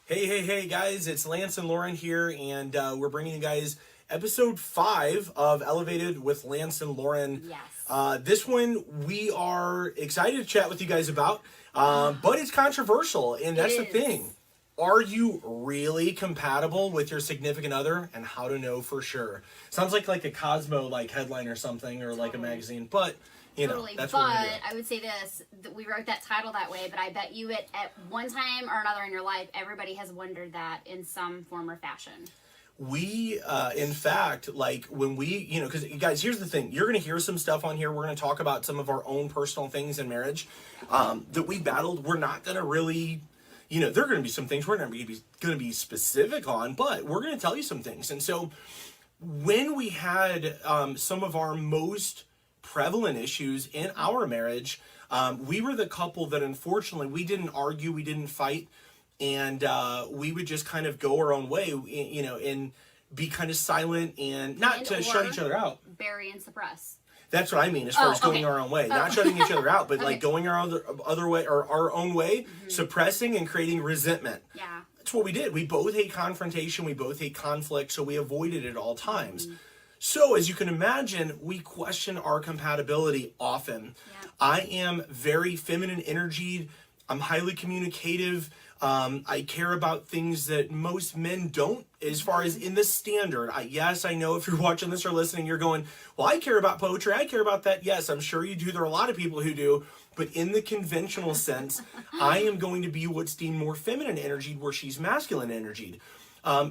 Hey, guys, it's Lance and Lauren here, and we're bringing you guys episode 5 of Elevated with Lance and Lauren. Yes. This one we are excited to chat with you guys about, but it's controversial, and that's the thing. Are you really compatible with your significant other, and how to know for sure? Sounds like a Cosmo headline or something, or like a magazine, but you know, that's what we're gonna do. But I would say this, that we wrote that title that way, but I bet you at one time or another in your life, everybody has wondered that in some form or fashion. We, in fact, when we, because guys, here's the thing. You're going to hear some stuff on here. We're going to talk about some of our own personal things in marriage that we battled. We're not going to really, there are going to be some things we're not going to be specific on, but we're going to tell you some things. And so when we had some of our most prevalent issues in our marriage, we were the couple that unfortunately we didn't argue, we didn't fight, and we would just kind of go our own way, and be kind of silent and not to shut each other out. Bury and suppress. That's what I mean, as far as going our own way. Not shutting each other out, but going our other way, or our own way, suppressing and creating resentment. Yeah. That's what we did. We both hate confrontation, we both hate conflict, so we avoided it at all times. So, as you can imagine, we question our compatibility often. Yeah. I am very feminine energied. I'm highly communicative. I care about things that most men don't, as far as in the standard. Yes, I know if you're watching this or listening, you're going, well, I care about poetry. I care about that. Yes, I'm sure you do. There are a lot of people who do. But in the conventional sense, I am going to be what's deemed more feminine energied, where she's masculine energied.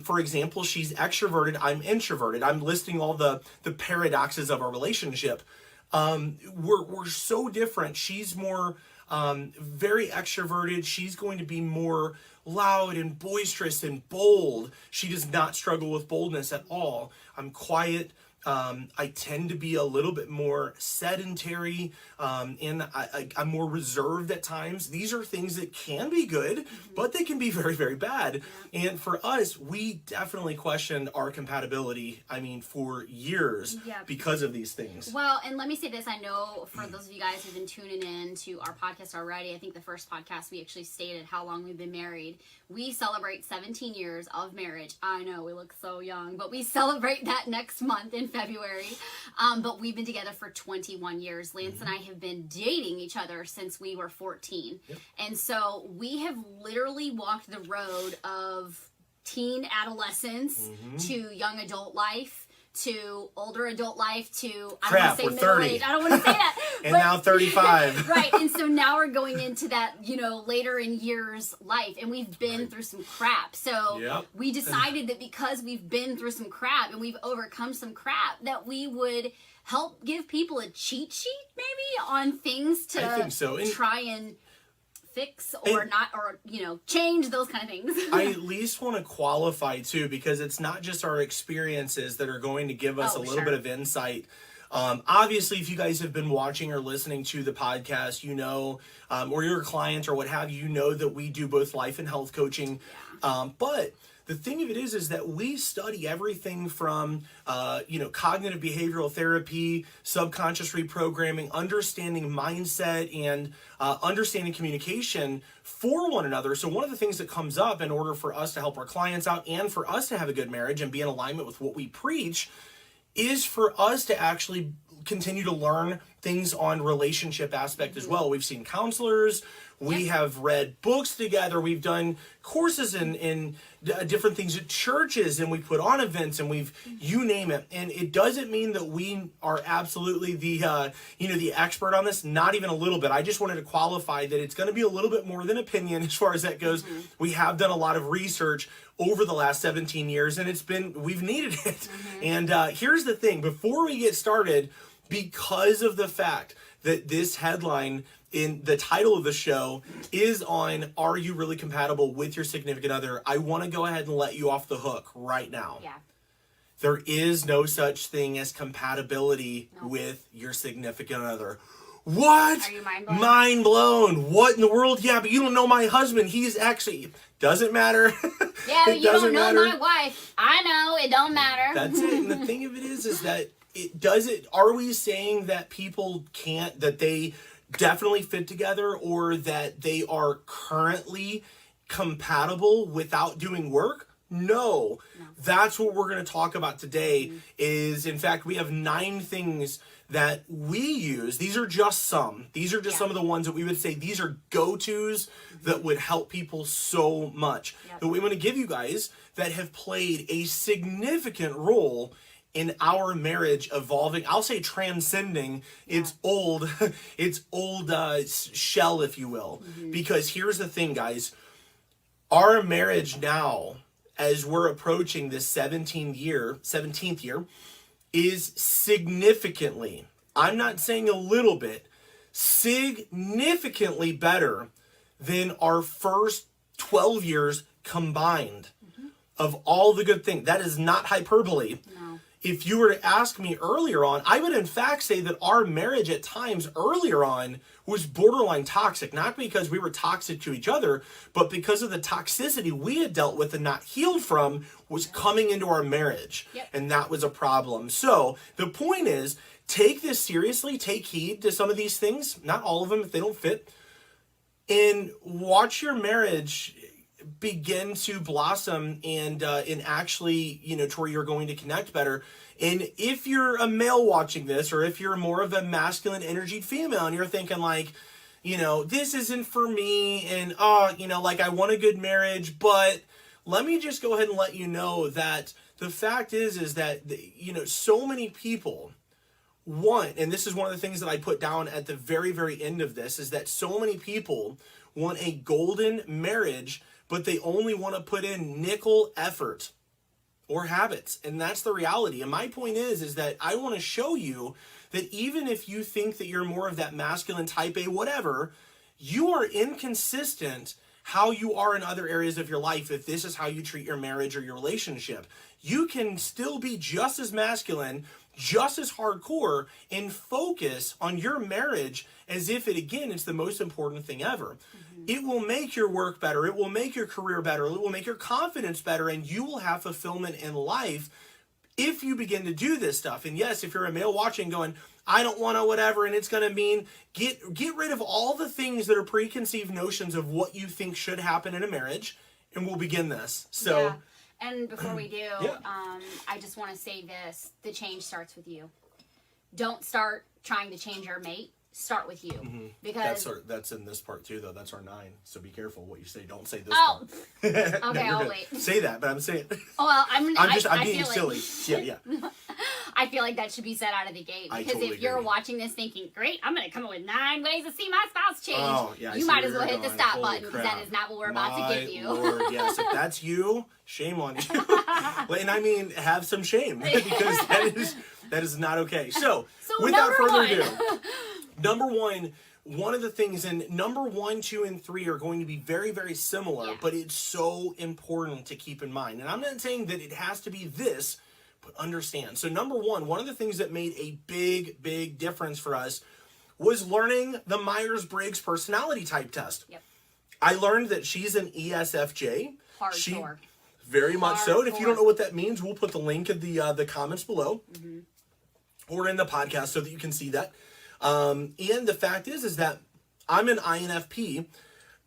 For example, she's extroverted, I'm introverted. I'm listing all the paradoxes of our relationship. We're so different. She's more very extroverted. She's going to be more loud and boisterous and bold. She does not struggle with boldness at all. I'm quiet. I tend to be a little bit more sedentary, and I'm more reserved at times. These are things that can be good, but they can be very, very bad. Yeah. And for us, we definitely questioned our compatibility, for years because of these things. Well, and let me say this. I know for those of you guys who've been tuning in to our podcast already, I think the first podcast we actually stated how long we've been married. We celebrate 17 years of marriage. I know we look so young, but we celebrate that next month in February. But we've been together for 21 years. Lance and I have been dating each other since we were 14. Yep. And so we have literally walked the road of teen adolescence to young adult life, to older adult life, to I don't want to say middle age. I don't want to say that. And now 35. Right. And so now we're going into that, later in years life, and we've been through some crap. So we decided that because we've been through some crap and we've overcome some crap, that we would help give people a cheat sheet maybe on things to I think so. Try and fix or not, or change, those kind of things. I at least want to qualify too, because it's not just our experiences that are going to give us a little bit of insight. Obviously, if you guys have been watching or listening to the podcast, or you're a client or what have you, that we do both life and health coaching. But the thing of it is that we study everything from, cognitive behavioral therapy, subconscious reprogramming, understanding mindset, and understanding communication for one another. So one of the things that comes up in order for us to help our clients out and for us to have a good marriage and be in alignment with what we preach is for us to actually continue to learn things on relationship aspect as well. We've seen counselors. We have read books together. We've done courses in different things at churches, and we put on events, and you name it. And it doesn't mean that we are absolutely the expert on this. Not even a little bit. I just wanted to qualify that it's going to be a little bit more than opinion as far as that goes. We have done a lot of research over the last 17 years, and we've needed it. And here's the thing. Before we get started, because of the fact that this headline in the title of the show is on, are you really compatible with your significant other? I want to go ahead and let you off the hook right now. Yeah. There is no such thing as compatibility with your significant other. What? Are you mind blown? Mind blown. What in the world? Yeah, but you don't know my husband. He's actually... Doesn't matter. Yeah, but you don't know my wife. I know. It don't matter. That's it. And the thing of it is that are we saying that people can't, that they definitely fit together, or that they are currently compatible without doing work? No. That's what we're going to talk about today. Is, in fact, we have 9 things that we use. These are just some. These are just some of the ones that we would say these are go-tos that would help people so much. That we want to give you guys that have played a significant role in our marriage evolving. I'll say transcending its old shell, if you will. Because here's the thing, guys. Our marriage now, as we're approaching this 17th year, is significantly, I'm not saying a little bit, significantly better than our first 12 years combined of all the good things. That is not hyperbole. No. If you were to ask me earlier on, I would in fact say that our marriage at times earlier on was borderline toxic, not because we were toxic to each other, but because of the toxicity we had dealt with and not healed from was coming into our marriage. And that was a problem. So the point is, take this seriously, take heed to some of these things, not all of them if they don't fit, and watch your marriage begin to blossom and actually, to where you're going to connect better. And if you're a male watching this, or if you're more of a masculine energied female and you're thinking like, this isn't for me, and I want a good marriage, but let me just go ahead and let you know that the fact is that so many people want, and this is one of the things that I put down at the very, very end of this, is that so many people want a golden marriage, but they only want to put in nickel effort or habits. And that's the reality. And my point is that I want to show you that even if you think that you're more of that masculine type A, whatever, you are inconsistent how you are in other areas of your life. If this is how you treat your marriage or your relationship, you can still be just as masculine, just as hardcore, and focus on your marriage as if it's the most important thing ever. It will make your work better. It will make your career better. It will make your confidence better, and you will have fulfillment in life if you begin to do this stuff. And yes, if you're a male watching going, I don't want to whatever, and it's going to mean get rid of all the things that are preconceived notions of what you think should happen in a marriage, and we'll begin this. So. Yeah. And before we do, I just want to say this. The change starts with you. Don't start trying to change your mate. Start with you. Because that's in this part too, though. That's our 9. So be careful what you say. Don't say this part. Okay, no, I'll wait. Say that, but I'm saying. Oh, well, I'm being silly. Yeah. I feel like that should be said out of the gate, because if you're watching this thinking, great, I'm going to come up with 9 ways to see my spouse change. Oh, yeah, you might as well hit the stop button, because that is not what we're about to give you. Lord, yes, if that's you, shame on you. And I mean, have some shame, because that is not okay. So without further ado, number one of the things, and number 1, 2, and 3 are going to be very, very similar, but it's so important to keep in mind. And I'm not saying that it has to be this, but understand. So number 1, one of the things that made a big, big difference for us was learning the Myers-Briggs personality type test. I learned that she's an ESFJ. Hardcore. Very much so. And if you don't know what that means, we'll put the link in the comments below or in the podcast so that you can see that. And the fact is that I'm an INFP.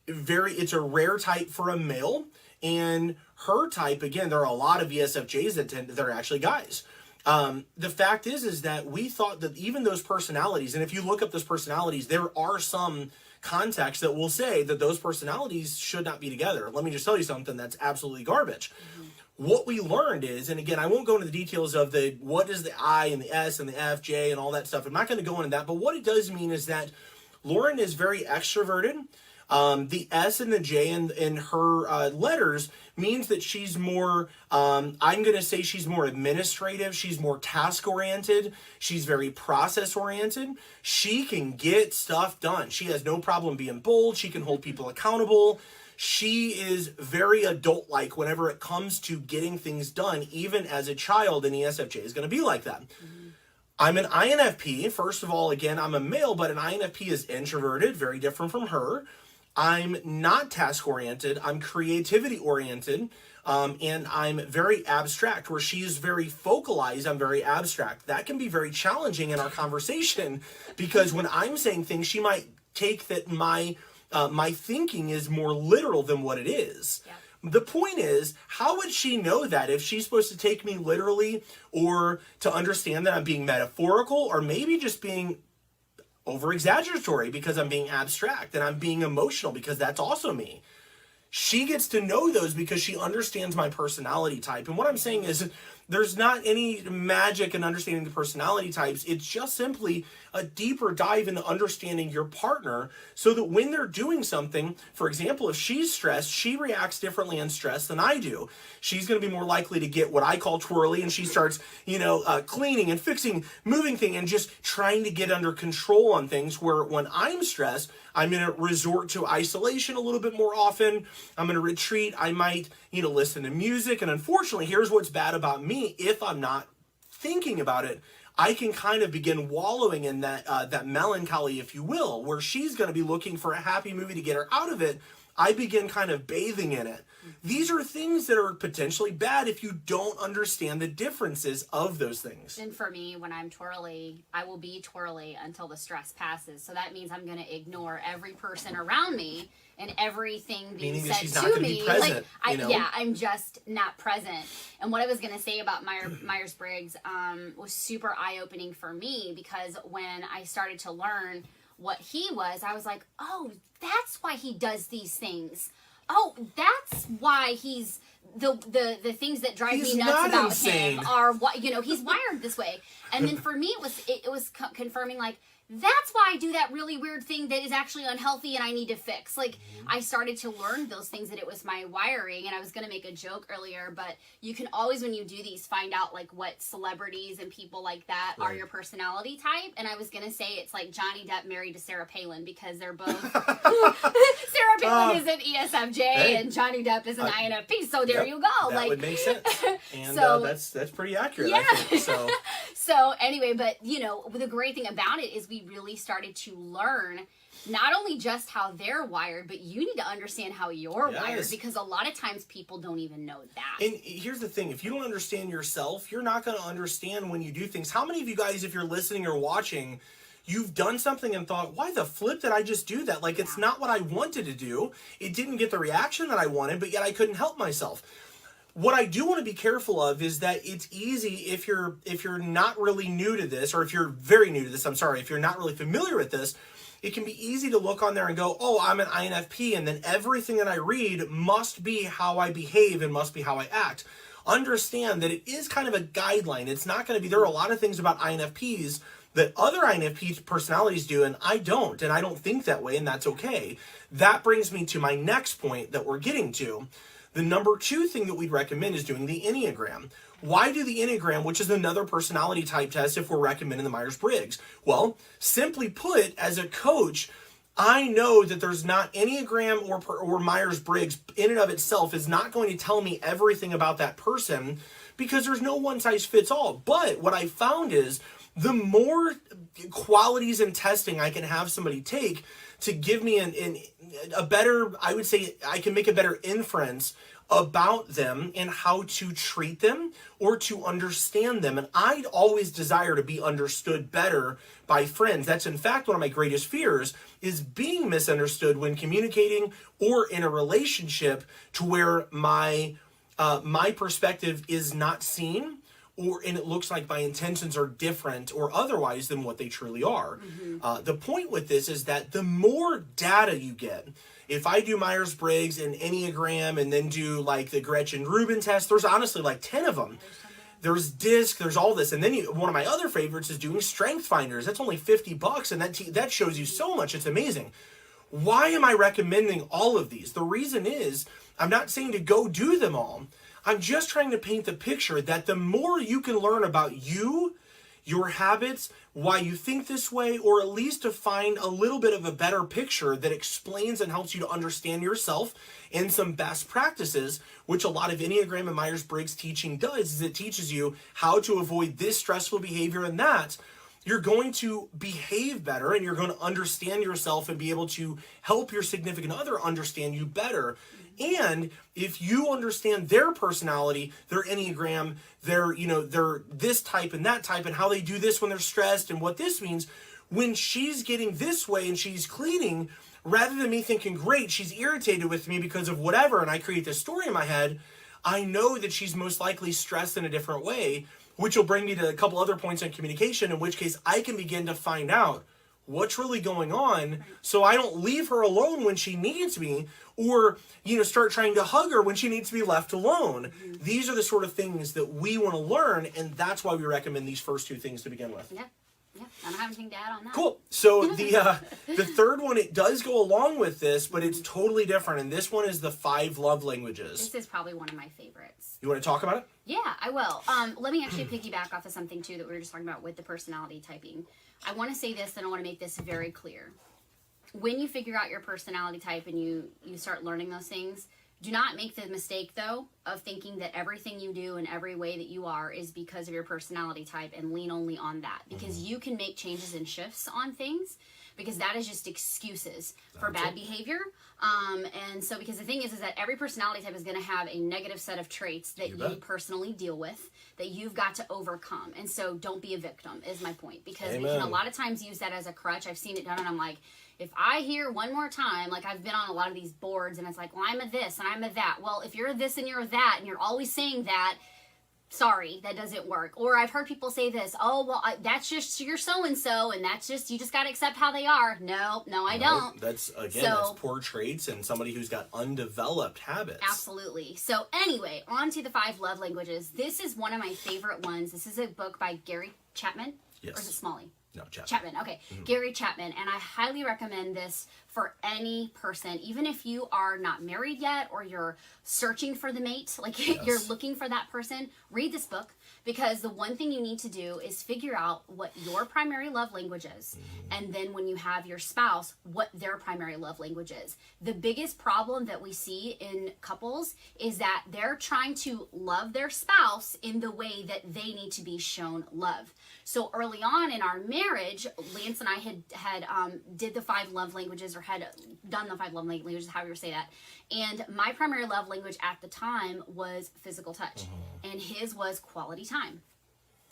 It's a rare type for a male. And her type, again, there are a lot of ESFJs that are actually guys. The fact is that we thought that even those personalities, and if you look up those personalities, there are some contexts that will say that those personalities should not be together. Let me just tell you something that's absolutely garbage. What we learned is, and again, I won't go into the details of what is the I and the S and the F, J, and all that stuff. I'm not going to go into that, but what it does mean is that Lauren is very extroverted. The S and the J in her letters means that she's more, I'm going to say she's more administrative. She's more task-oriented. She's very process-oriented. She can get stuff done. She has no problem being bold. She can hold people accountable. She is very adult-like whenever it comes to getting things done. Even as a child, an ESFJ is going to be like that. I'm an INFP. First of all, again, I'm a male, but an INFP is introverted, very different from her. I'm not task-oriented. I'm creativity-oriented, and I'm very abstract. Where she's very focalized, I'm very abstract. That can be very challenging in our conversation, because when I'm saying things, she might take that my my thinking is more literal than what it is. Yep. The point is, how would she know that if she's supposed to take me literally, or to understand that I'm being metaphorical, or maybe just being over-exaggeratory because I'm being abstract, and I'm being emotional because that's also me. She gets to know those because she understands my personality type. And what I'm saying is, there's not any magic in understanding the personality types. It's just simply a deeper dive into understanding your partner, so that when they're doing something, for example, if she's stressed, she reacts differently in stress than I do. She's going to be more likely to get what I call twirly, and she starts, cleaning and fixing, moving things, and just trying to get under control on things, where when I'm stressed, I'm going to resort to isolation a little bit more often. I'm going to retreat. I might, listen to music. And unfortunately, here's what's bad about me. If I'm not thinking about it, I can kind of begin wallowing in that melancholy, if you will, where she's going to be looking for a happy movie to get her out of it. I begin kind of bathing in it. These are things that are potentially bad if you don't understand the differences of those things. And for me, when I'm twirly, I will be twirly until the stress passes. So that means I'm going to ignore every person around me and everything being said to me. Present, I'm just not present. And what I was going to say about Myers-Briggs was super eye-opening for me, because when I started to learn what he was, I was like, oh, that's why he does these things. Oh, that's why he's the things that drive me nuts about him are what, he's wired this way. And then for me, it was confirming, like, that's why I do that really weird thing that is actually unhealthy and I need to fix. Like, I started to learn those things, that it was my wiring. And I was going to make a joke earlier, but you can always, when you do these, find out like what celebrities and people like that are your personality type. And I was going to say it's like Johnny Depp married to Sarah Palin, because they're both Sarah Palin is an ESFJ and Johnny Depp is an INFP. So there you go. That would make sense. And so, that's pretty accurate, yeah. I think. So. So anyway, but the great thing about it is we really started to learn not only just how they're wired, but you need to understand how you're wired, because a lot of times people don't even know that. And here's the thing, if you don't understand yourself, you're not going to understand when you do things. How many of you guys, if you're listening or watching, you've done something and thought, why the flip did I just do that? Like, it's not what I wanted to do. It didn't get the reaction that I wanted, but yet I couldn't help myself. What I do want to be careful of is that it's easy, if you're not really new to this, or if you're very new to this, if you're not really familiar with this, it can be easy to look on there and go, oh, I'm an INFP, and then everything that I read must be how I behave and must be how I act. Understand that it is kind of a guideline. It's not going to be, there are a lot of things about INFPs that other INFP personalities do, and I don't think that way, and that's okay. That brings me to my next point that we're getting to. The number 2 thing that we'd recommend is doing the Enneagram. Why do the Enneagram, which is another personality type test, if we're recommending the Myers-Briggs? Well, simply put, as a coach, I know that there's not Enneagram or Myers-Briggs in and of itself is not going to tell me everything about that person, because there's no one size fits all. But what I found is, the more qualities and testing I can have somebody take to give me a better, I would say, I can make a better inference about them and how to treat them or to understand them. And I'd always desire to be understood better by friends. That's in fact one of my greatest fears, is being misunderstood when communicating or in a relationship, to where my perspective is not seen, and it looks like my intentions are different or otherwise than what they truly are. The point with this is that the more data you get, if I do Myers-Briggs and Enneagram and then do like the Gretchen-Rubin test, there's honestly like 10 of them. There's DISC, there's all this. And then one of my other favorites is doing Strength Finders. That's only $50, and that shows you so much. It's amazing. Why am I recommending all of these? The reason is, I'm not saying to go do them all. I'm just trying to paint the picture that the more you can learn about you, your habits, why you think this way, or at least to find a little bit of a better picture that explains and helps you to understand yourself and some best practices, which a lot of Enneagram and Myers-Briggs teaching does, is it teaches you how to avoid this stressful behavior and that. You're going to behave better, and you're going to understand yourself and be able to help your significant other understand you better. And if you understand their personality, their Enneagram, their this type and that type, and how they do this when they're stressed and what this means, when she's getting this way and she's cleaning, rather than me thinking, great, she's irritated with me because of whatever, and I create this story in my head, I know that she's most likely stressed in a different way, which will bring me to a couple other points on communication, in which case I can begin to find out what's really going on, so I don't leave her alone when she needs me, or, start trying to hug her when she needs to be left alone. These are the sort of things that we want to learn, and that's why we recommend these first two things to begin with. Yeah. I don't have anything to add on that. Cool. So the third one, it does go along with this, but it's totally different, and this one is the 5 love languages. This is probably one of my favorites. You want to talk about it? Yeah, I will. Let me actually piggyback off of something, too, that we were just talking about with the personality typing. I want to say this, and I want to make this very clear. When you figure out your personality type and you start learning those things, do not make the mistake, though, of thinking that everything you do and every way that you are is because of your personality type, and lean only on that. Because you can make changes and shifts on things, because that is just excuses for bad behavior. And so, because the thing is that every personality type is going to have a negative set of traits that you personally deal with, that you've got to overcome. And so don't be a victim, is my point. Because we can a lot of times use that as a crutch. I've seen it done, and I'm like, if I hear one more time, like I've been on a lot of these boards, and it's like, well, I'm a this and I'm a that. Well, if you're a this and you're a that, and you're always saying that, sorry, that doesn't work. Or I've heard people say this, oh, well, that's just your so-and-so, and that's just, you just got to accept how they are. No, I don't. That's poor traits and somebody who's got undeveloped habits. Absolutely. So anyway, on to the 5 love languages. This is one of my favorite ones. This is a book by Gary Chapman. Yes. Or is it Smalley? No, Chapman. Chapman, okay. Gary Chapman. And I highly recommend this for any person, even if you are not married yet, or you're searching for the mate, like you're looking for that person. Read this book, because the one thing you need to do is figure out what your primary love language is. And then when you have your spouse, what their primary love language is. The biggest problem that we see in couples is that they're trying to love their spouse in the way that they need to be shown love. So early on in our marriage, Lance and I had did the 5 love languages, or had done the 5 love languages, however you say that. And my primary love language at the time was physical touch, and his was quality time.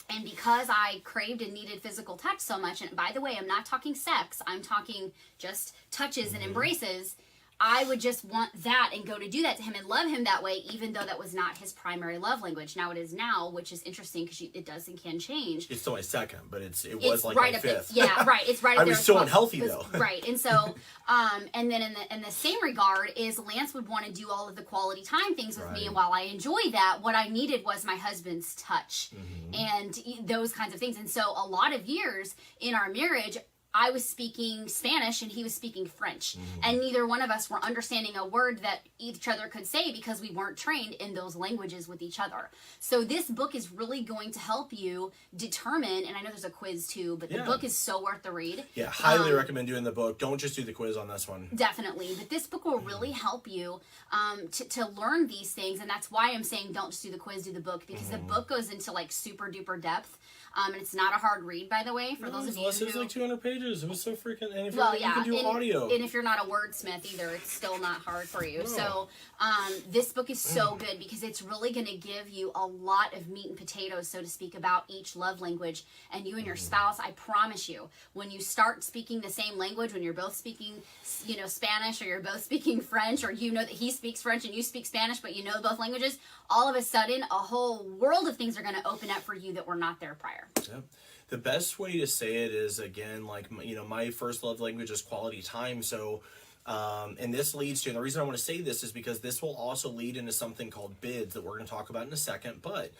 And because I craved and needed physical touch so much, and by the way, I'm not talking sex, I'm talking just touches and embraces, I would just want that and go to do that to him and love him that way, even though that was not his primary love language. Now it is now, which is interesting, because it does and can change. It's still my second, but it was like right my 5th. Yeah, right. It's right up I there. was so unhealthy, though. Right. And so, and then in the same regard is Lance would want to do all of the quality time things with me. And while I enjoy that, what I needed was my husband's touch and those kinds of things. And so a lot of years in our marriage, I was speaking Spanish and he was speaking French. And neither one of us were understanding a word that each other could say, because we weren't trained in those languages with each other. So this book is really going to help you determine, and I know there's a quiz too, but the book is so worth the read. Yeah, highly recommend doing the book. Don't just do the quiz on this one. Definitely. But this book will really help you to learn these things. And that's why I'm saying don't just do the quiz, do the book, because the book goes into like super duper depth. And it's not a hard read, by the way, for those of you who... It was like 200 pages. It was so freaking... And if you can do audio. And if you're not a wordsmith either, it's still not hard for you. So this book is so good, because it's really going to give you a lot of meat and potatoes, so to speak, about each love language. And you and your spouse, I promise you, when you start speaking the same language, when you're both speaking, Spanish, or you're both speaking French, or you know that he speaks French and you speak Spanish, but you know both languages, all of a sudden, a whole world of things are going to open up for you that were not there prior. Yep. The best way to say it is, again, like, my first love language is quality time. So, and this leads to, and the reason I want to say this is because this will also lead into something called bids that we're going to talk about in a second. But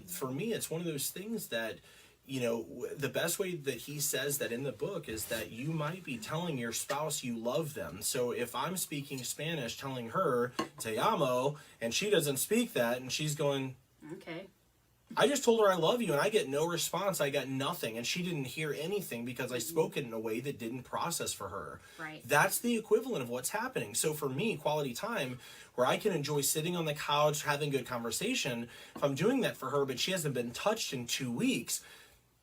for me, it's one of those things that, the best way that he says that in the book is that you might be telling your spouse you love them. So if I'm speaking Spanish, telling her, te amo, and she doesn't speak that, and she's going, okay, I just told her I love you, and I get no response. I got nothing, and she didn't hear anything because I spoke it in a way that didn't process for her. Right. That's the equivalent of what's happening. So for me, quality time, where I can enjoy sitting on the couch, having good conversation, if I'm doing that for her, but she hasn't been touched in 2 weeks,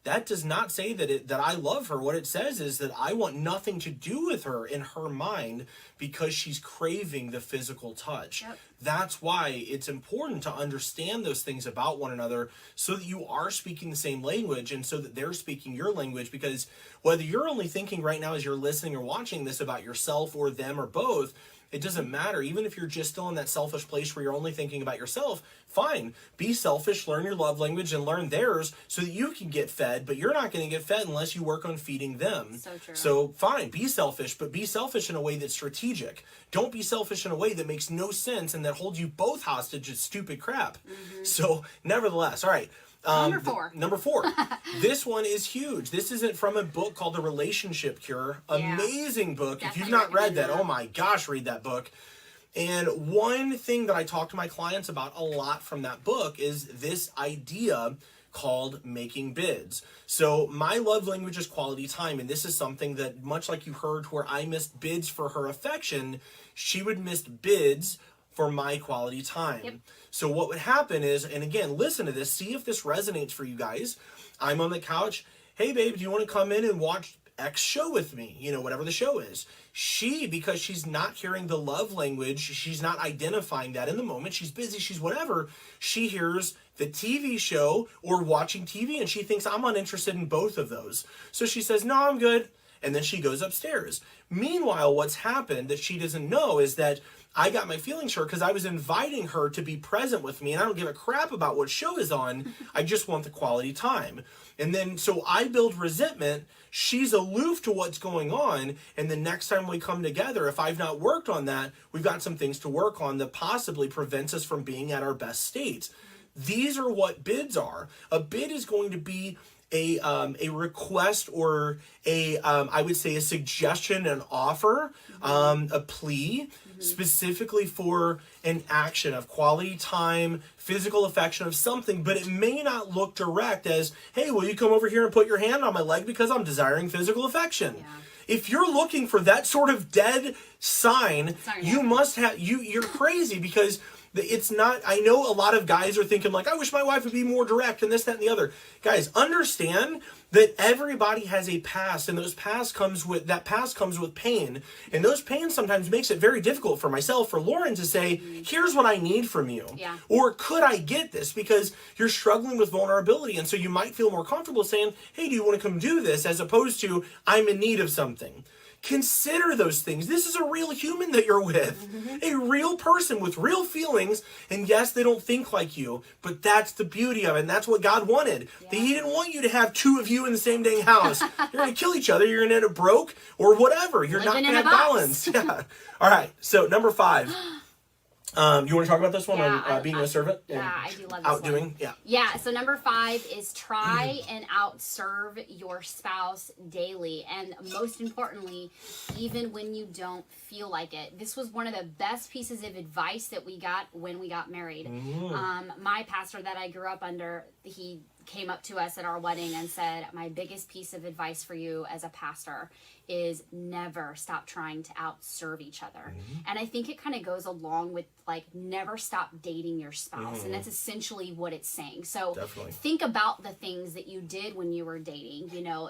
that does not say that I love her. What it says is that I want nothing to do with her in her mind because she's craving the physical touch. Yep. That's why it's important to understand those things about one another so that you are speaking the same language and so that they're speaking your language, because whether you're only thinking right now as you're listening or watching this about yourself or them or both, it doesn't matter. Even if you're just still in that selfish place where you're only thinking about yourself, fine. Be selfish, learn your love language and learn theirs so that you can get fed, but you're not going to get fed unless you work on feeding them. So true. So fine, be selfish, but be selfish in a way that's strategic. Don't be selfish in a way that makes no sense and that holds you both hostage. It's stupid crap. So nevertheless, all right. Number 4. This one is huge. This isn't from a book called The Relationship Cure. Amazing book. Definitely if you've not read that, recommend that. oh my gosh, read that book. And one thing that I talk to my clients about a lot from that book is this idea called making bids. So my love language is quality time, and this is something that, much like you heard where I missed bids for her affection, she would miss bids for my quality time. Yep. So what would happen is, and again, listen to this, see if this resonates for you guys. I'm on the couch. Hey, babe, do you want to come in and watch X show with me? You know, whatever the show is. She, because she's not hearing the love language, she's not identifying that in the moment. She's busy, she's whatever. She hears the TV show or watching TV, and she thinks I'm uninterested in both of those. So she says, no, I'm good. And then she goes upstairs. Meanwhile, what's happened that she doesn't know is that I got my feelings hurt because I was inviting her to be present with me, and I don't give a crap about what show is on. I just want the quality time. And then, so I build resentment. She's aloof to what's going on. And the next time we come together, if I've not worked on that, we've got some things to work on that possibly prevents us from being at our best state. These are what bids are. A bid is going to be a request or I would say a suggestion, an offer, a plea, specifically for an action of quality time, physical affection of something, but it may not look direct as, hey, will you come over here and put your hand on my leg because I'm desiring physical affection? Yeah. If you're looking for that sort of dead sign, you must have, you're crazy, because it's not, I know a lot of guys are thinking like, I wish my wife would be more direct and this, that, and the other. Guys, understand that everybody has a past, and that past comes with pain. And those pains sometimes makes it very difficult for myself, for Lauren, to say, here's what I need from you. Yeah. Or could I get this? Because you're struggling with vulnerability. And so you might feel more comfortable saying, hey, do you want to come do this? As opposed to, I'm in need of something. Consider those things. This is a real human that you're with, a real person with real feelings. And yes, they don't think like you, but that's the beauty of it. And that's what God wanted. Yeah. He didn't want you to have two of you in the same dang house. You're going to kill each other. You're going to end up broke or whatever. You're not going to have balance. Yeah. All right. So number 5. You want to talk about this one on being a servant? Yeah, I do love this outdoing. one. Yeah. Yeah. So number 5 is try and outserve your spouse daily, and most importantly, even when you don't feel like it. This was one of the best pieces of advice that we got when we got married. My pastor that I grew up under, he came up to us at our wedding and said, my biggest piece of advice for you as a pastor is never stop trying to outserve each other. And I think it kind of goes along with like never stop dating your spouse. And that's essentially what it's saying. So think about the things that you did when you were dating. You know,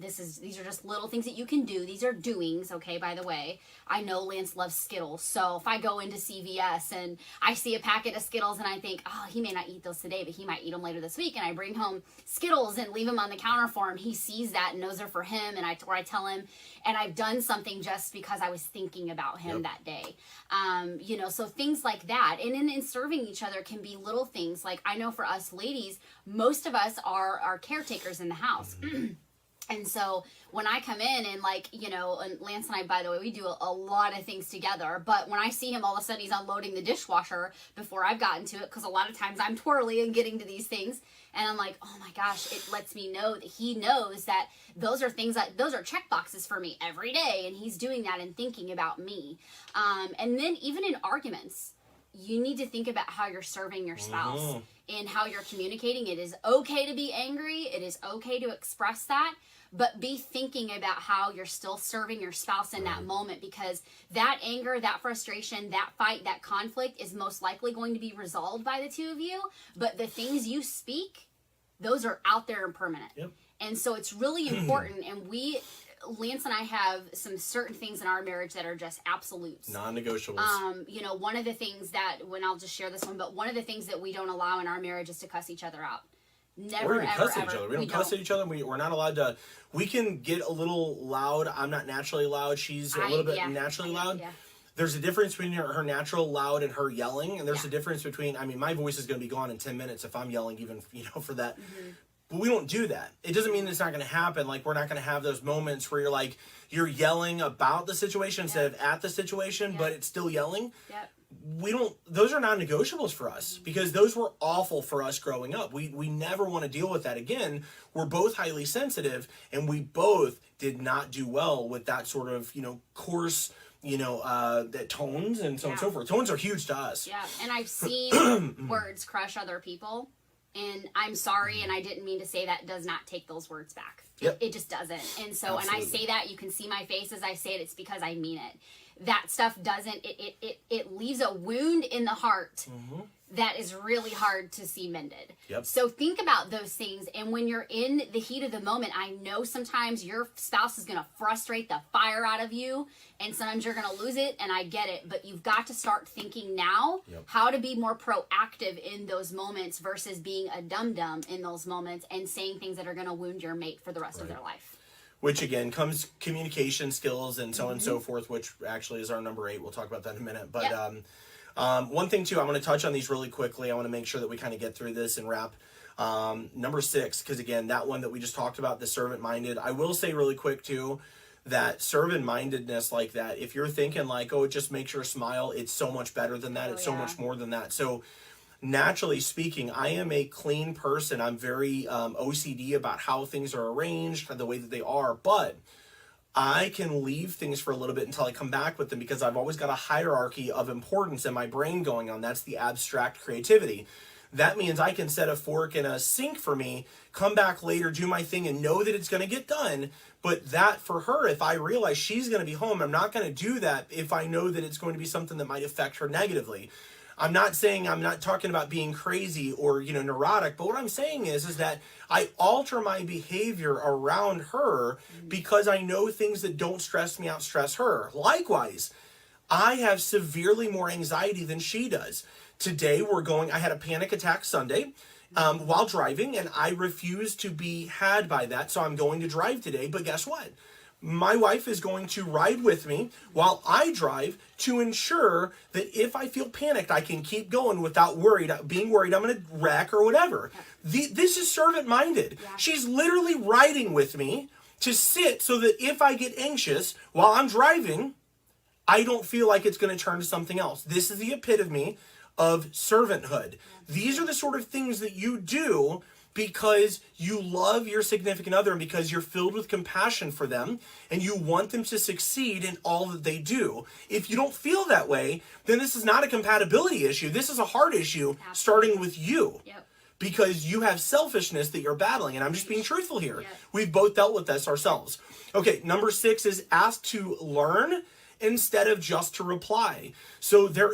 these are just little things that you can do. These are doings, okay, by the way. I know Lance loves Skittles. So if I go into CVS and I see a packet of Skittles and I think, oh, he may not eat those today, but he might eat them later this week, and I bring home Skittles and leave them on the counter for him, he sees that and knows they're for him, and I tell him, and I've done something just because I was thinking about him that day. You know, so things like that. And in serving each other can be little things. Like, I know for us ladies, most of us are caretakers in the house. And so when I come in and like, you know, and Lance and I, by the way, we do a lot of things together. But when I see him, all of a sudden he's unloading the dishwasher before I've gotten to it, because a lot of times I'm twirly and getting to these things. And I'm like, oh my gosh, it lets me know that he knows that those are things that, those are check boxes for me every day. And he's doing that and thinking about me. And then even in arguments, you need to think about how you're serving your spouse and how you're communicating. It is okay to be angry. It is okay to express that. But be thinking about how you're still serving your spouse in that moment, because that anger, that frustration, that fight, that conflict is most likely going to be resolved by the two of you. But the things you speak those are out there and permanent. Yep. And so it's really important. And Lance and I have some certain things in our marriage that are just absolutes. Non-negotiables. You know, one of the things that, I'll just share this one, but one of the things that we don't allow in our marriage is to cuss each other out. Never, or even ever, cuss at each other. We don't cuss at each other. We're not allowed to. We can get a little loud. I'm not naturally loud. She's a little bit naturally loud. Yeah. There's a difference between her natural loud and her yelling, and there's a difference between. I mean, my voice is going to be gone in 10 minutes if I'm yelling, even for that. Mm-hmm. But we don't do that. It doesn't mean it's not going to happen. Like, we're not going to have those moments where you're yelling about the situation instead of at the situation, but it's still yelling. Yep. Those are non-negotiables for us because those were awful for us growing up. We never want to deal with that again. We're both highly sensitive, and we both did not do well with that sort of, coarse, that tones and so on and so forth. Tones are huge to us. Yeah. And I've seen words crush other people, and I'm sorry, and I didn't mean to say that, does not take those words back. Yep. It just doesn't. And so, and I say that, you can see my face as I say it, it's because I mean it. That stuff doesn't, it leaves a wound in the heart that is really hard to see mended. Yep. So think about those things. And when you're in the heat of the moment, I know sometimes your spouse is going to frustrate the fire out of you, and sometimes you're going to lose it, and I get it. But you've got to start thinking now how to be more proactive in those moments versus being a dum-dum in those moments and saying things that are going to wound your mate for the rest of their life. Which, again, comes communication skills and so on and so forth, which actually is our number 8. We'll talk about that in a minute. But one thing, too, I want to touch on these really quickly. I want to make sure that we kind of get through this and wrap. Number 6, because, again, that one that we just talked about, the servant-minded. I will say really quick, too, that servant-mindedness like that, if you're thinking like, oh, it just makes her smile, it's so much better than that. It's so much more than that. So, naturally speaking, I am a clean person. I'm very OCD about how things are arranged, the way that they are, but I can leave things for a little bit until I come back with them because I've always got a hierarchy of importance in my brain going on. That's the abstract creativity. That means I can set a fork in a sink for me, come back later, do my thing, and know that it's going to get done. But that for her, if I realize she's going to be home, I'm not going to do that if I know that it's going to be something that might affect her negatively. I'm not talking about being crazy or, neurotic, but what I'm saying is that I alter my behavior around her because I know things that don't stress me out stress her. Likewise, I have severely more anxiety than she does. Today I had a panic attack Sunday while driving, and I refuse to be had by that, so I'm going to drive today, but guess what? My wife is going to ride with me while I drive to ensure that if I feel panicked, I can keep going without being worried I'm going to wreck or whatever. This is servant-minded. Yeah. She's literally riding with me to sit so that if I get anxious while I'm driving, I don't feel like it's going to turn to something else. This is the epitome of servanthood. Yeah. These are the sort of things that you do because you love your significant other and because you're filled with compassion for them and you want them to succeed in all that they do. If you don't feel that way, then this is not a compatibility issue. This is a heart issue starting with you. Yep. Because you have selfishness that you're battling. And I'm just being truthful here. Yep. We've both dealt with this ourselves. Okay, number 6 is ask to learn instead of just to reply. So there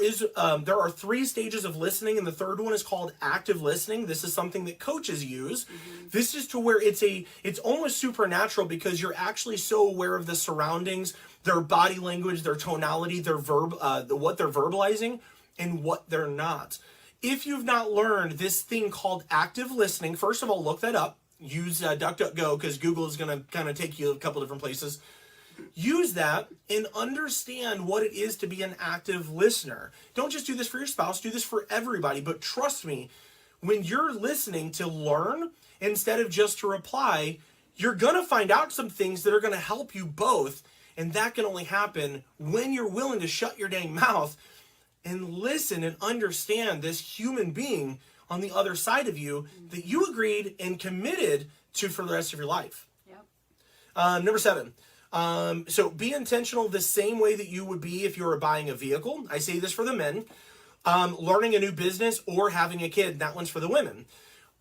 are 3 stages of listening, and the third one is called active listening. This is something that coaches use. Mm-hmm. This is to where it's almost supernatural because you're actually so aware of the surroundings, their body language, their tonality, their what they're verbalizing, and what they're not. If you've not learned this thing called active listening, first of all, look that up. Use DuckDuckGo because Google is going to kind of take you a couple different places. Use that and understand what it is to be an active listener. Don't just do this for your spouse, do this for everybody. But trust me, when you're listening to learn instead of just to reply, you're going to find out some things that are going to help you both. And that can only happen when you're willing to shut your dang mouth and listen and understand this human being on the other side of you that you agreed and committed to for the rest of your life. Yep. Number 7. So be intentional the same way that you would be if you were buying a vehicle. I say this for the men. Learning a new business or having a kid. That one's for the women.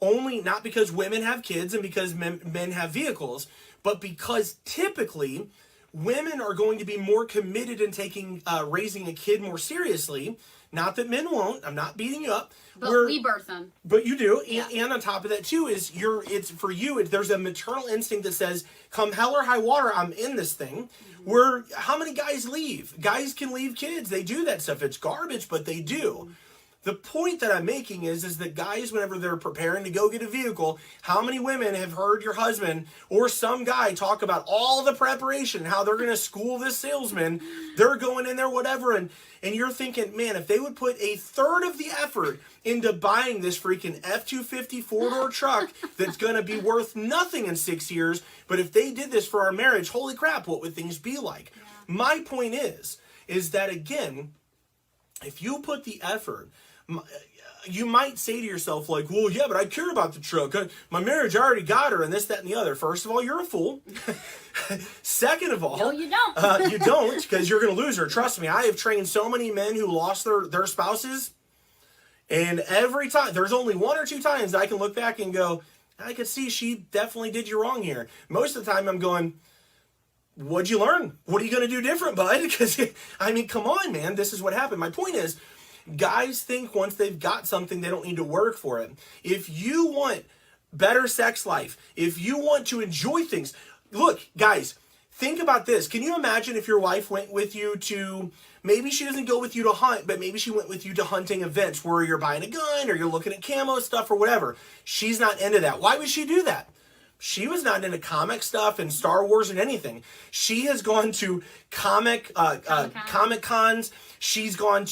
Only not because women have kids and because men have vehicles, but because typically women are going to be more committed in taking raising a kid more seriously. Not that men won't. I'm not beating you up. But we birth them. But you do. Yeah. And on top of that, too, it's for you, there's a maternal instinct that says, come hell or high water, I'm in this thing. Where, how many guys leave? Guys can leave kids. They do that stuff. It's garbage, but they do. The point that I'm making is that guys, whenever they're preparing to go get a vehicle, how many women have heard your husband or some guy talk about all the preparation, how they're going to school this salesman, they're going in there, whatever, and you're thinking, man, if they would put a third of the effort into buying this freaking F-250 four-door truck that's going to be worth nothing in 6 years, but if they did this for our marriage, holy crap, what would things be like? Yeah. My point is that, again, if you put the effort, you might say to yourself, like, well, yeah, but I care about the truck. My marriage, I already got her, and this, that, and the other. First of all, you're a fool. Second of all, no, you don't. You don't, because you're going to lose her. Trust me, I have trained so many men who lost their spouses, and every time, there's only 1 or 2 times I can look back and go, I could see she definitely did you wrong here. Most of the time, I'm going, what'd you learn? What are you going to do different, bud? Because, I mean, come on, man. This is what happened. My point is, guys think once they've got something, they don't need to work for it. If you want better sex life, if you want to enjoy things, look, guys, think about this. Can you imagine if your wife went with you to, maybe she doesn't go with you to hunt, but maybe she went with you to hunting events where you're buying a gun or you're looking at camo stuff or whatever. She's not into that. Why would she do that? She was not into comic stuff and Star Wars and anything. She has gone to comic cons. She's gone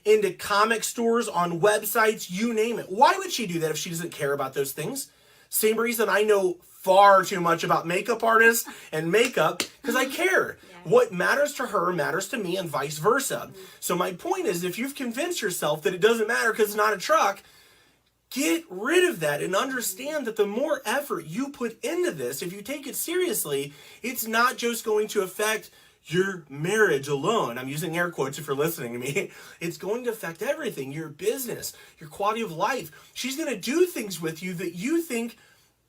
into comic stores, on websites, you name it. Why would she do that if she doesn't care about those things? Same reason I know far too much about makeup artists and makeup, because I care. Yeah. What matters to her matters to me and vice versa. Mm-hmm. So my point is, if you've convinced yourself that it doesn't matter because it's not a truck, get rid of that and understand that the more effort you put into this, if you take it seriously, it's not just going to affect your marriage alone. I'm using air quotes if you're listening to me. It's going to affect everything, your business, your quality of life. She's going to do things with you that you think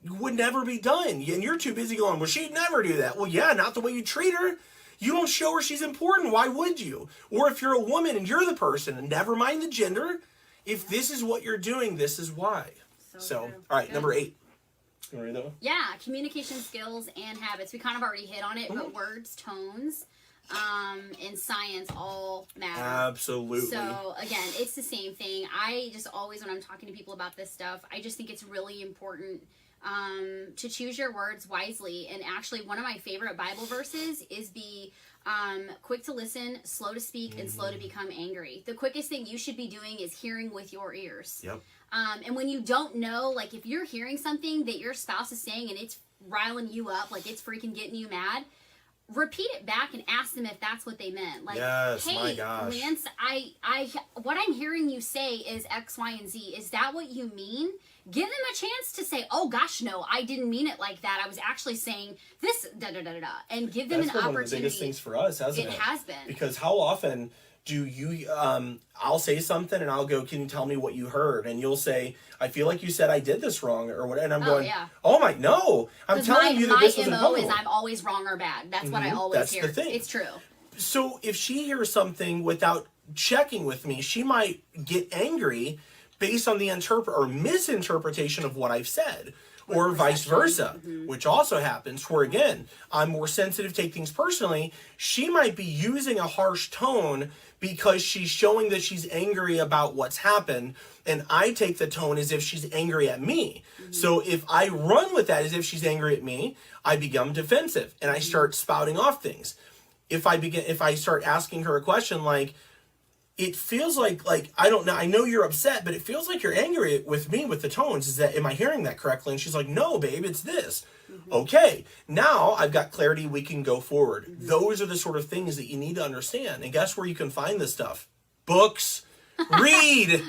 would never be done. And you're too busy going, well, she'd never do that. Well, yeah, not the way you treat her. You don't show her she's important. Why would you? Or if you're a woman and you're the person, and never mind the gender, if this is what you're doing, this is why. So all right, good. Number 8. You want to read that one? Yeah, communication skills and habits. We kind of already hit on it, but words, tones, and science all matter. Absolutely. So again, it's the same thing. I just always, when I'm talking to people about this stuff, I just think it's really important to choose your words wisely. And actually, one of my favorite Bible verses is be quick to listen, slow to speak, and slow to become angry. The quickest thing you should be doing is hearing with your ears. Yep. And when you don't know, like if you're hearing something that your spouse is saying and it's riling you up, like it's freaking getting you mad, repeat it back and ask them if that's what they meant. Like, yes, hey, my gosh. Lance, I what I'm hearing you say is X, Y, and Z. Is that what you mean? Give them a chance to say, oh gosh, no, I didn't mean it like that. I was actually saying this, da-da-da-da-da. And give them an opportunity. That's one of the biggest things for us, hasn't it? It has been. Because how often do you, I'll say something and I'll go, can you tell me what you heard? And you'll say, I feel like you said I did this wrong or what. And I'm going, yeah. Oh my, no. I'm telling you that this was my MO is I'm always wrong or bad. That's what I always hear. That's the thing. It's true. So if she hears something without checking with me, she might get angry based on the misinterpretation of what I've said, or vice versa, which also happens where, again, I'm more sensitive, take things personally. She might be using a harsh tone because she's showing that she's angry about what's happened, and I take the tone as if she's angry at me. So if I run with that as if she's angry at me, I become defensive, and I start spouting off things. If I start asking her a question like, it feels like I don't know, I know you're upset, but it feels like you're angry with me with the tones. Am I hearing that correctly? And she's like, no, babe, it's this. Okay, now I've got clarity, we can go forward. Those are the sort of things that you need to understand. And guess where you can find this stuff? Books. Read.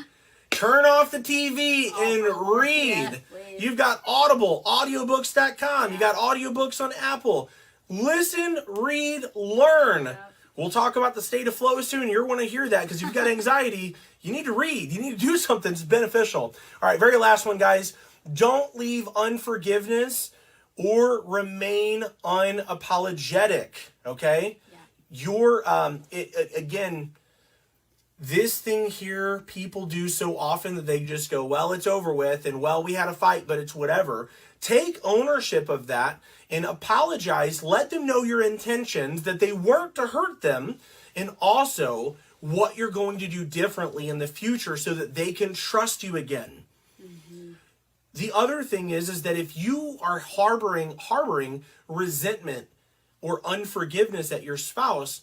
Turn off the TV and read. Yeah, you've got Audible, audiobooks.com. You got audiobooks on Apple. Listen, read, learn. Yeah. We'll talk about the state of flow soon. You're going to hear that because if you've got anxiety, you need to read. You need to do something that's beneficial. All right, very last one, guys. Don't leave unforgiveness or remain unapologetic. Okay? Your again, this thing here, people do so often that they just go, well, it's over with, and well, we had a fight, but it's whatever. Take ownership of that and apologize. Let them know your intentions, that they weren't to hurt them, and also what you're going to do differently in the future so that they can trust you again. Mm-hmm. The other thing is that if you are harboring resentment or unforgiveness at your spouse,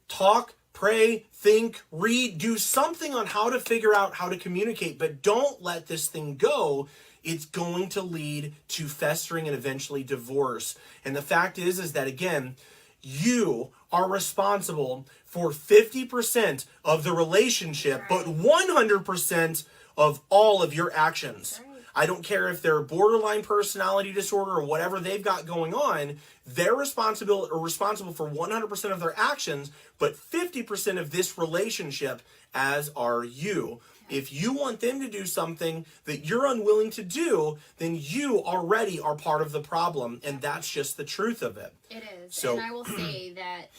talk, pray, think, read, do something on how to figure out how to communicate, but don't let this thing go. It's going to lead to festering and eventually divorce. And the fact is that, again, you are responsible for 50% of the relationship, but 100% of all of your actions. I don't care if they're borderline personality disorder or whatever they've got going on, they're responsible for 100% of their actions, but 50% of this relationship, as are you. If you want them to do something that you're unwilling to do, then you already are part of the problem, and that's just the truth of it. It is. So, and I will say that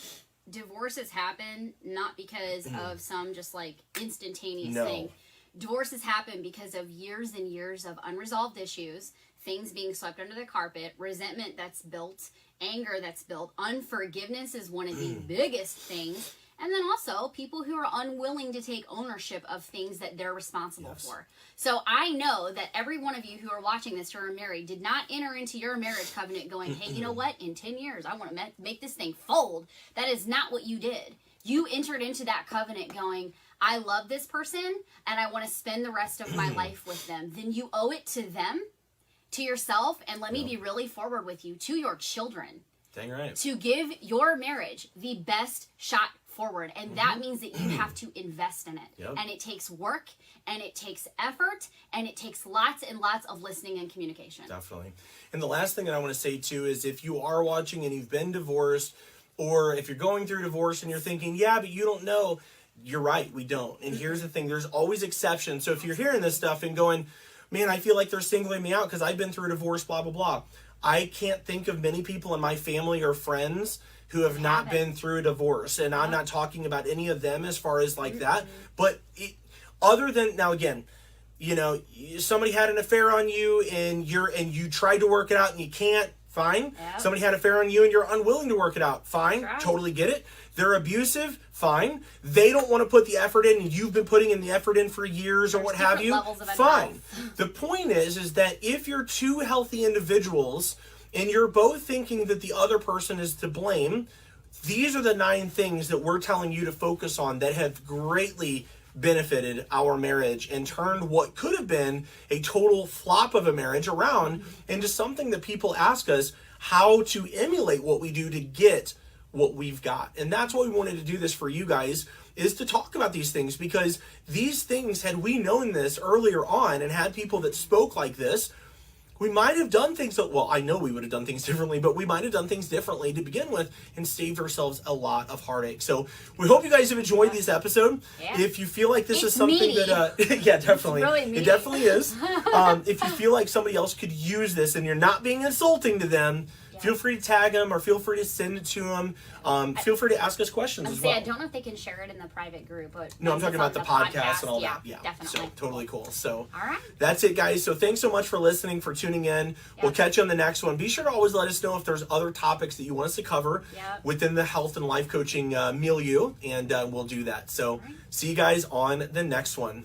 divorces happen not because of some just like instantaneous thing. Divorces happen because of years and years of unresolved issues, things being swept under the carpet, resentment that's built, anger that's built, unforgiveness is one of the biggest things. And then also people who are unwilling to take ownership of things that they're responsible for. So I know that every one of you who are watching this who are married did not enter into your marriage covenant going, hey, you know what? In 10 years, I want to make this thing fold. That is not what you did. You entered into that covenant going, I love this person and I want to spend the rest of my life with them. Then you owe it to them, to yourself, and let me be really forward with you, to your children. Dang right. To give your marriage the best shot forward. And that means that you have to invest in it. Yep. And it takes work, and it takes effort, and it takes lots and lots of listening and communication. Definitely. And the last thing that I want to say too is if you are watching and you've been divorced, or if you're going through divorce and you're thinking, yeah, but you don't know, you're right, we don't. And here's the thing, there's always exceptions. So if you're hearing this stuff and going, man, I feel like they're singling me out because I've been through a divorce, blah, blah, blah. I can't think of many people in my family or friends who have not been through a divorce. And I'm not talking about any of them as far as like that. But other than, now again, you know, somebody had an affair on you and you tried to work it out and you can't, fine. Yep. Somebody had an affair on you and you're unwilling to work it out, fine. Right. Totally get it. They're abusive, fine. They don't want to put the effort in and you've been putting in the effort in for years or what have you, fine. The point is that if you're two healthy individuals and you're both thinking that the other person is to blame, these are the 9 things that we're telling you to focus on that have greatly benefited our marriage and turned what could have been a total flop of a marriage around into something that people ask us how to emulate what we do to get what we've got. And that's why we wanted to do this for you guys, is to talk about these things, because these things, had we known this earlier on and had people that spoke like this, we might have done things that, well, I know we would have done things differently, but we might have done things differently to begin with and saved ourselves a lot of heartache. So we hope you guys have enjoyed this episode. Yeah. If you feel like this is something meaty. That, yeah, definitely. Really it definitely is. If you feel like somebody else could use this and you're not being insulting to them, feel free to tag them or feel free to send it to them. Feel free to ask us questions as well. I don't know if they can share it in the private group. But no, I'm talking about the podcast and all that. Yeah, definitely. So totally cool. So all right. That's it, guys. So thanks so much for listening, for tuning in. We'll catch you on the next one. Be sure to always let us know if there's other topics that you want us to cover within the health and life coaching milieu, and we'll do that. So see you guys on the next one.